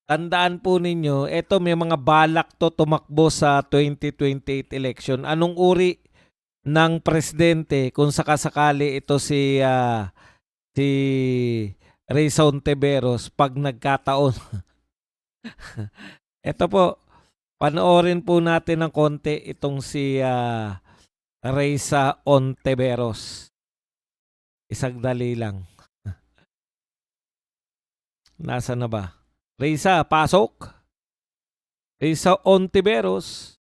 tandaan po ninyo, eto may mga balak to tumakbo sa 2028 election. Anong uri ng presidente kung sakasakali ito si Risa Ontiveros pag nagkataon? Ito po, panoorin po natin ng konti itong si Risa Ontiveros. Isang dali lang. Nasa na ba? Risa, pasok. Risa Ontiveros.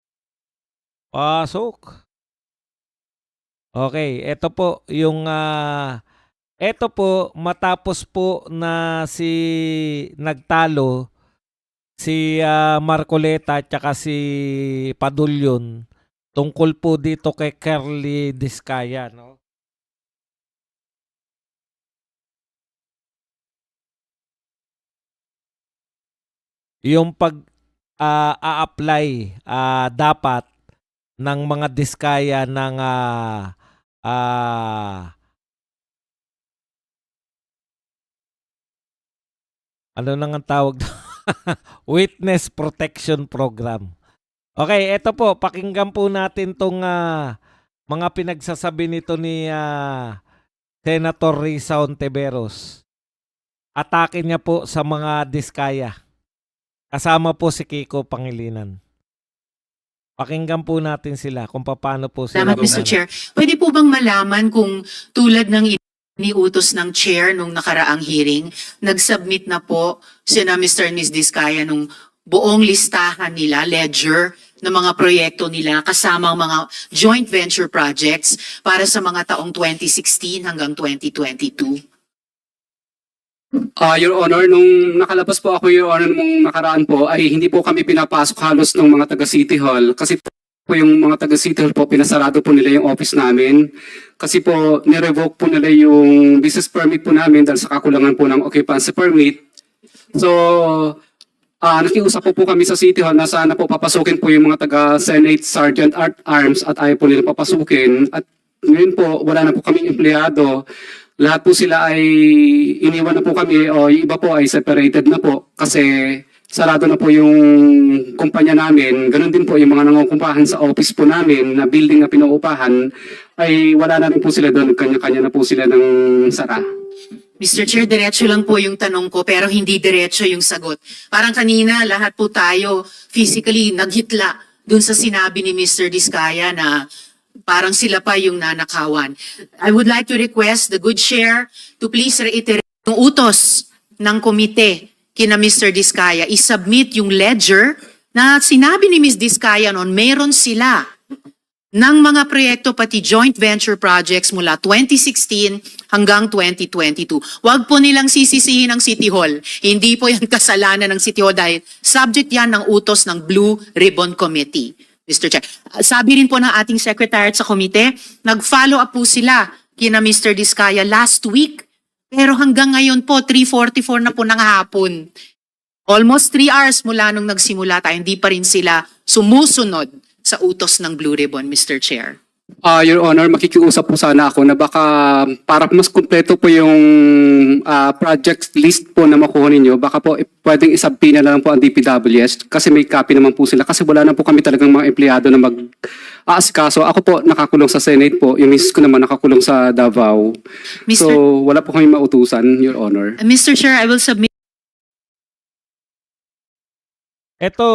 Pasok. Okay, ito po yung ito po matapos po na nagtalo si Marcoleta at saka si Padulyon tungkol po dito kay Curly Discaya, no? Yung a-apply dapat ng mga diskaya ng ano nang ang tawag Witness Protection Program. Okay, eto po, pakinggan po natin tong mga pinagsasabi nito ni Senator Risa Ontiveros. Atake niya po sa mga diskaya. Kasama po si Kiko Pangilinan. Pakinggan po natin sila kung paano po sila. Salamat, Mr. Chair. Pwede po bang malaman kung tulad ng iniutos ng chair nung nakaraang hearing, nag-submit na po sina Mr. and Ms. Diskaya nung buong listahan nila, ledger, ng mga proyekto nila kasama ang mga joint venture projects para sa mga taong 2016 hanggang 2022? Your Honor, nung nakalabas po ako, Your Honor, nung nakaraan po, ay hindi po kami pinapasok halos ng mga taga City Hall. Kasi po yung mga taga City Hall po, pinasarado po nila yung office namin. Kasi po, nirevoke po nila yung business permit po namin dahil sa kakulangan po ng occupancy permit. So, nakiusap po kami sa City Hall na sana po papasukin po yung mga taga Senate Sergeant at Arms at ayaw po nila papasukin. At ngayon po, wala na po kaming empleyado. Lahat po sila ay iniwan na po kami o yung iba po ay separated na po kasi sarado na po yung kumpanya namin. Ganon din po yung mga nangungupahan sa office po namin na building na pinuupahan ay wala na rin po sila doon. Kanya-kanya na po sila ng sara. Mr. Chair, diretso lang po yung tanong ko pero hindi diretso yung sagot. Parang kanina, lahat po tayo physically naghitla dun sa sinabi ni Mr. Diskaya na parang sila pa yung nanakawan. I would like to request the good chair to please reiterate yung utos ng komite kina Mr. Diskaya. I-submit yung ledger na sinabi ni Ms. Diskaya noon, meron sila ng mga proyekto pati joint venture projects mula 2016 hanggang 2022. Huwag po nilang sisisihin ang City Hall. Hindi po yan kasalanan ng City Hall dahil subject yan ng utos ng Blue Ribbon Committee. Mr. Chair. Sabi rin po ng ating secretariat sa komite, nag-follow up po sila kina Mr. Diskaya last week. Pero hanggang ngayon po, 3:44 na po ng hapon. Almost 3 hours mula nung nagsimula tayo, hindi pa rin sila sumusunod sa utos ng Blue Ribbon, Mr. Chair. Your Honor, makikiusap po sana ako na baka para mas kumpleto po yung project list po na makuha ninyo, baka po pwedeng isubpoena na lang po ang DPWS kasi may copy naman po sila kasi wala na po kami talagang mga empleyado na mag-aasikaso. Ako po nakakulong sa Senate po, yung misis ko naman nakakulong sa Davao. So wala po kami mautusan, Your Honor. Mr. Chair, I will submit. Ito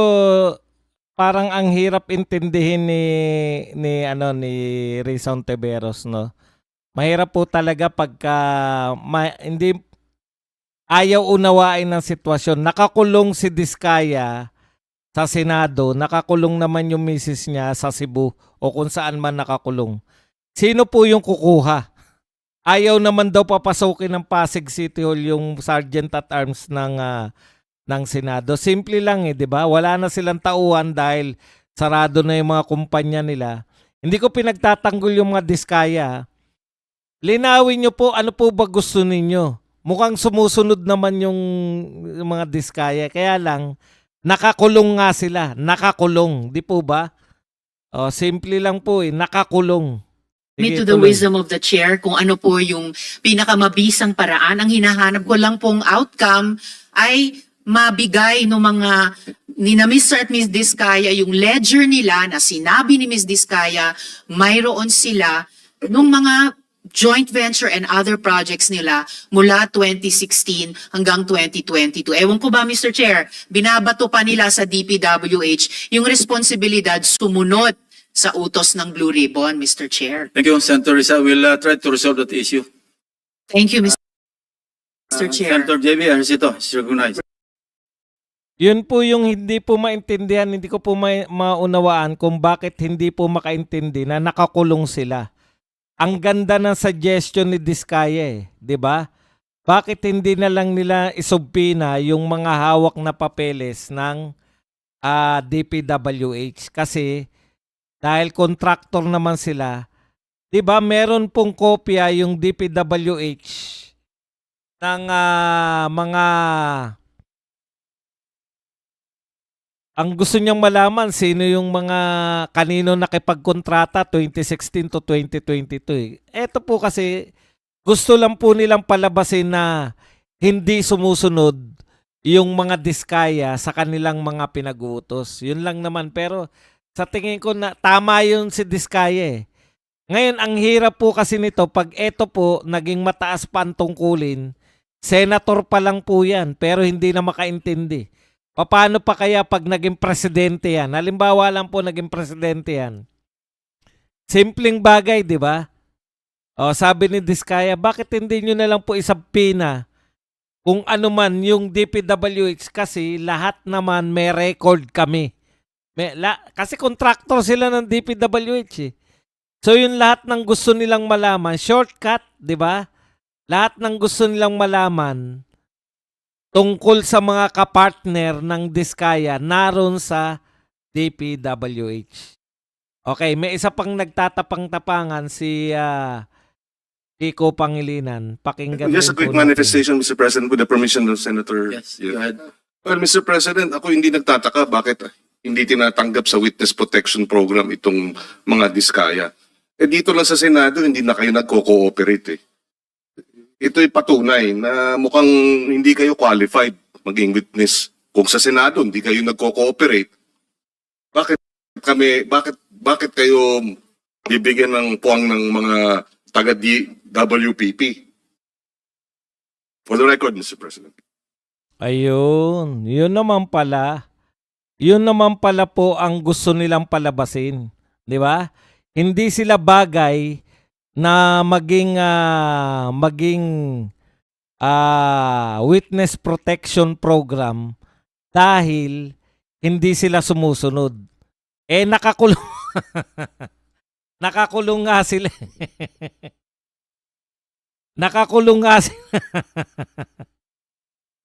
parang ang hirap intindihin ni Risa Ontiveros, no. Mahirap po talaga pagka hindi ayaw unawain ng sitwasyon. Nakakulong si Diskaya sa Senado, nakakulong naman yung misis niya sa Cebu o kung saan man nakakulong. Sino po yung kukuha? Ayaw naman daw papasukin ng Pasig City Hall yung Sergeant at Arms ng Senado. Simple lang 'di ba? Wala na silang tauhan dahil sarado na yung mga kumpanya nila. Hindi ko pinagtatanggol yung mga Diskaya. Linawin nyo po, ano po ba gusto ninyo? Mukhang sumusunod naman yung mga Diskaya. Kaya lang, nakakulong nga sila. Nakakulong. Di po ba? Simple lang po nakakulong. Me to the wisdom of the chair kung ano po yung pinakamabisang paraan. Ang hinahanap ko lang pong outcome ay mabigay ng mga ni na Mr. at Ms. Diskaya yung ledger nila na sinabi ni Ms. Diskaya mayroon sila nung mga joint venture and other projects nila mula 2016 hanggang 2022. Ewan ko ba, Mr. Chair, binabato pa nila sa DPWH yung responsibilidad sumunod sa utos ng Blue Ribbon, Mr. Chair. Thank you, Senator Risa. We'll try to resolve that issue. Thank you, Mr. Chair. Senator JB Ejercito is recognized. Yun po yung hindi po maintindihan, hindi ko po maunawaan kung bakit hindi po makaintindi na nakakulong sila. Ang ganda ng suggestion ni Diskaya, 'di ba? Bakit hindi na lang nila isubpina yung mga hawak na papeles ng DPWH? Kasi dahil contractor naman sila, 'di ba? Meron pong kopya yung DPWH ng mga ang gusto niyang malaman sino yung mga kanino nakipagkontrata 2016 to 2022. Ito po kasi gusto lang po nilang palabasin na hindi sumusunod yung mga Diskaya sa kanilang mga pinag-uutos. Yun lang naman, pero sa tingin ko na tama yun si Diskaya eh. Ngayon, ang hirap po kasi nito pag ito po naging mataas pa ang tungkulin, senator pa lang po yan pero hindi na makaintindi. Paano pa kaya pag naging presidente yan? Halimbawa lang po naging presidente yan. Simpleng bagay, di ba? O, sabi ni Diskaya, bakit hindi nyo na lang po isabpina kung ano man yung DPWH kasi lahat naman may record kami. Kasi contractor sila ng DPWH eh. So yung lahat ng gusto nilang malaman, shortcut, di ba? Lahat ng gusto nilang malaman tungkol sa mga kapartner ng Diskaya naroon sa DPWH. Okay, may isa pang nagtatapang-tapangan si Kiko Pangilinan. Pakinggan Just a din quick po natin. manifestation, Mr. President, with the permission of Senator. Yes, go ahead. Well, Mr. President, ako hindi nagtataka bakit hindi tinatanggap sa Witness Protection Program itong mga Diskaya. Dito lang sa Senado, hindi na kayo nagko-cooperate eh. Ito'y patunay na mukhang hindi kayo qualified maging witness. Kung sa Senado, hindi kayo nagko-cooperate. Bakit kayo bibigyan ng puwang ng mga taga-WPP? For the record, Mr. President. Ayun, yun naman pala. Yun naman pala po ang gusto nilang palabasin. Di ba? Hindi sila bagay na maging witness protection program dahil hindi sila sumusunod. Eh nakakulong nakakulong nga sila. Nakakulong nga sila.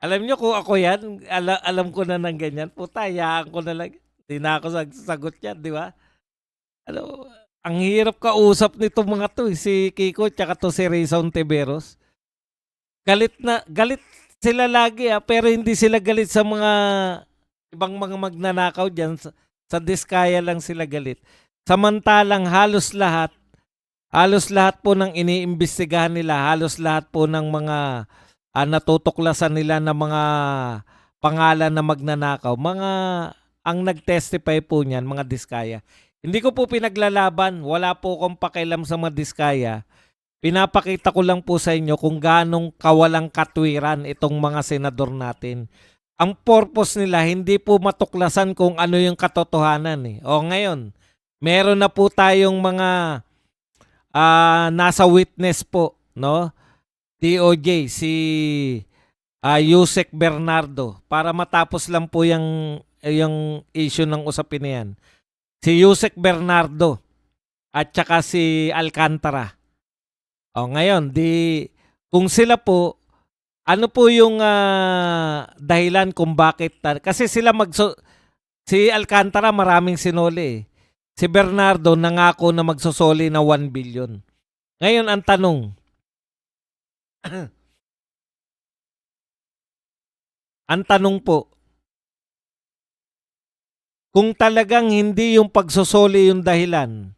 Alam niyo kung ako yan, alam ko na ng ganyan. Puta, hayaan ko na lang. Hindi na ako sagot yan, di ba? Ano, ang hirap kausap nito mga to, si Kiko tsaka to si Rizon Tiberos. Galit sila lagi pero hindi sila galit sa mga ibang mga magnanakaw dyan. Sa Diskaya lang sila galit. Samantalang halos lahat po ng iniimbestigahan nila, halos lahat po ng mga natutuklasan nila na mga pangalan na magnanakaw, ang nag-testify po niyan, mga Diskaya. Hindi ko po pinaglalaban. Wala po akong pakialam sa mga Diskaya. Pinapakita ko lang po sa inyo kung ganong kawalang katwiran itong mga senador natin. Ang purpose nila, hindi po matuklasan kung ano yung katotohanan eh. O ngayon, meron na po tayong mga nasa witness po, no? DOJ, si Yusek Bernardo. Para matapos lang po yung issue ng usapin na yan. Si Yusek Bernardo at saka si Alcantara. O ngayon, kung sila po, ano po yung dahilan kung bakit? Kasi sila si Alcantara maraming sinoli eh. Si Bernardo nangako na magsusoli na 1 billion. Ngayon ang tanong, po, kung talagang hindi yung pagsusoli yung dahilan,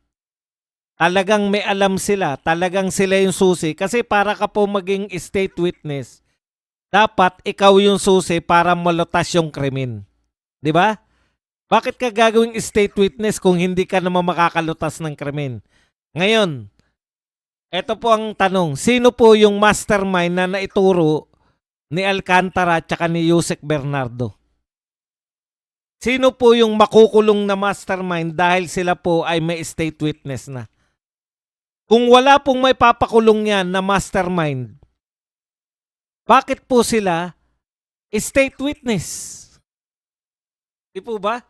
talagang may alam sila, talagang sila yung susi. Kasi para ka po maging state witness, dapat ikaw yung susi para malutas yung krimen. Di ba? Bakit ka gagawing state witness kung hindi ka naman makakalutas ng krimen? Ngayon, eto po ang tanong. Sino po yung mastermind na naituro ni Alcantara at saka ni Yusek Bernardo? Sino po yung makukulong na mastermind dahil sila po ay may state witness na? Kung wala pong may papakulong yan na mastermind, bakit po sila state witness? Di po ba?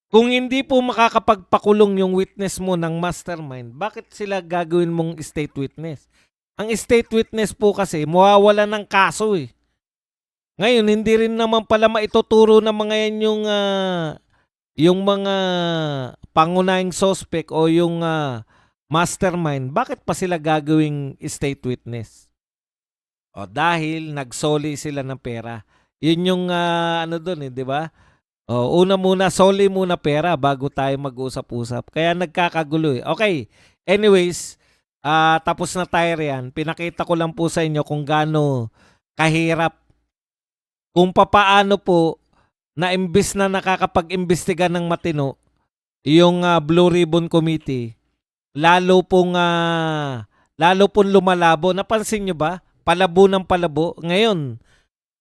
Kung hindi po makakapagpakulong yung witness mo ng mastermind, bakit sila gagawin mong state witness? Ang state witness po kasi mawawala ng kaso eh. Ngayon, hindi rin naman pala maituturo ng mga yan yung mga pangunahing suspect o yung mastermind. Bakit pa sila gagawing state witness? O dahil nagsoli sila ng pera. Yun yung ano doon eh, di ba? O, una muna, soli muna pera bago tayo mag-usap-usap. Kaya nagkakagulo eh. Okay, anyways, tapos na tayo riyan. Pinakita ko lang po sa inyo kung gaano kahirap, kung papaano po na imbis na nakakapag-imbestiga ng matino yung Blue Ribbon Committee, lalo pong lumalabo. Napansin nyo ba? Palabo ng palabo. Ngayon,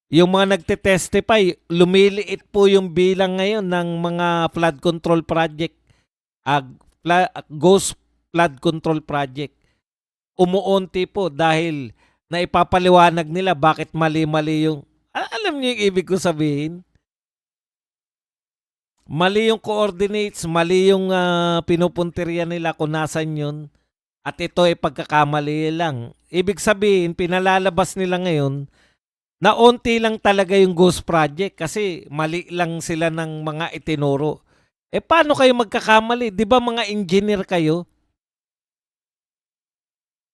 yung mga nagte-testify, lumiliit po yung bilang ngayon ng mga flood control project, ghost flood control project. Umuunti po dahil naipapaliwanag nila bakit mali-mali yung, alam niyo yung ibig ko sabihin? Mali yung coordinates, mali yung pinupunteriya nila kung nasan yun. At ito ay pagkakamali lang. Ibig sabihin, pinalalabas nila ngayon na onti lang talaga yung ghost project kasi mali lang sila ng mga itinuro. Eh paano kayo magkakamali? Di ba mga engineer kayo?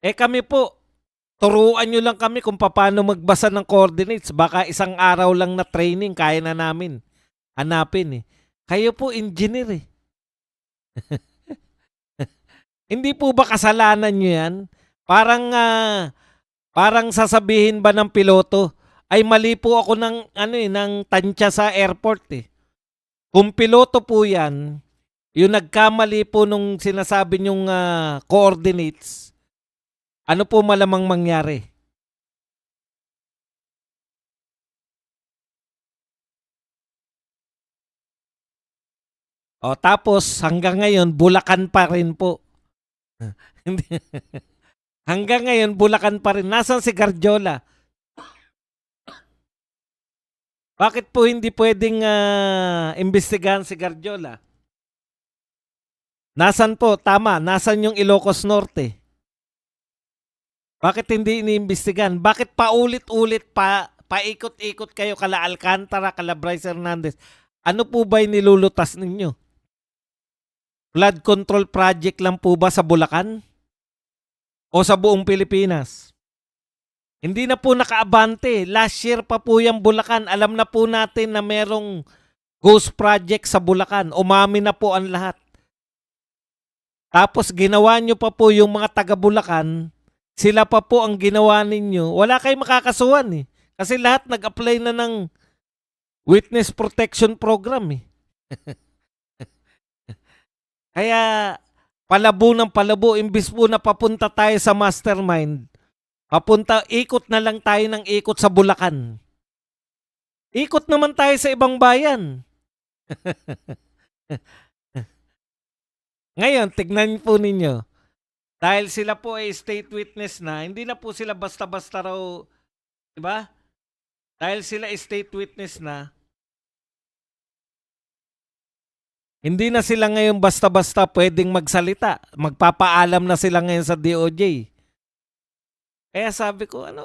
Eh kami po, turuan nyo lang kami kung paano magbasa ng coordinates. Baka isang araw lang na training, kaya na namin hanapin eh. Kayo po engineer eh. Hindi po ba kasalanan nyo yan? Parang sasabihin ba ng piloto, ay mali po ako ng tansya sa airport eh. Kung piloto po yan, yung nagkamali po nung sinasabi nyong coordinates, ano po malamang mangyari? O tapos hanggang ngayon, Bulacan pa rin po. Hanggang ngayon, Bulacan pa rin. Nasaan si Garjola? Bakit po hindi pwedeng imbestigahan si Garjola? Nasaan po? Tama. Nasaan yung Ilocos Norte? Bakit hindi iniimbestigahan? Bakit paulit-ulit paikot-ikot kayo kala Alcantara, kala Bryce Hernandez? Ano po ba yung nilulutas ninyo? Flood control project lang po ba sa Bulacan? O sa buong Pilipinas? Hindi na po nakaabante. Last year pa po yung Bulacan. Alam na po natin na merong ghost project sa Bulacan. Umami na po ang lahat. Tapos ginawa nyo pa po yung mga taga Bulacan. Sila pa po ang ginawa ninyo. Wala kayong makakasuhan eh. Kasi lahat nag-apply na ng witness protection program eh. Kaya palabo ng palabo, imbis po na papunta tayo sa mastermind, ikot na lang tayo ng ikot sa Bulacan. Ikot naman tayo sa ibang bayan. Ngayon, tignan po ninyo. Dahil sila po ay state witness na, hindi na po sila basta-basta raw, di ba? Dahil sila ay state witness na, hindi na sila ngayon basta-basta pwedeng magsalita. Magpapaalam na sila ngayon sa DOJ. Kaya sabi ko, ano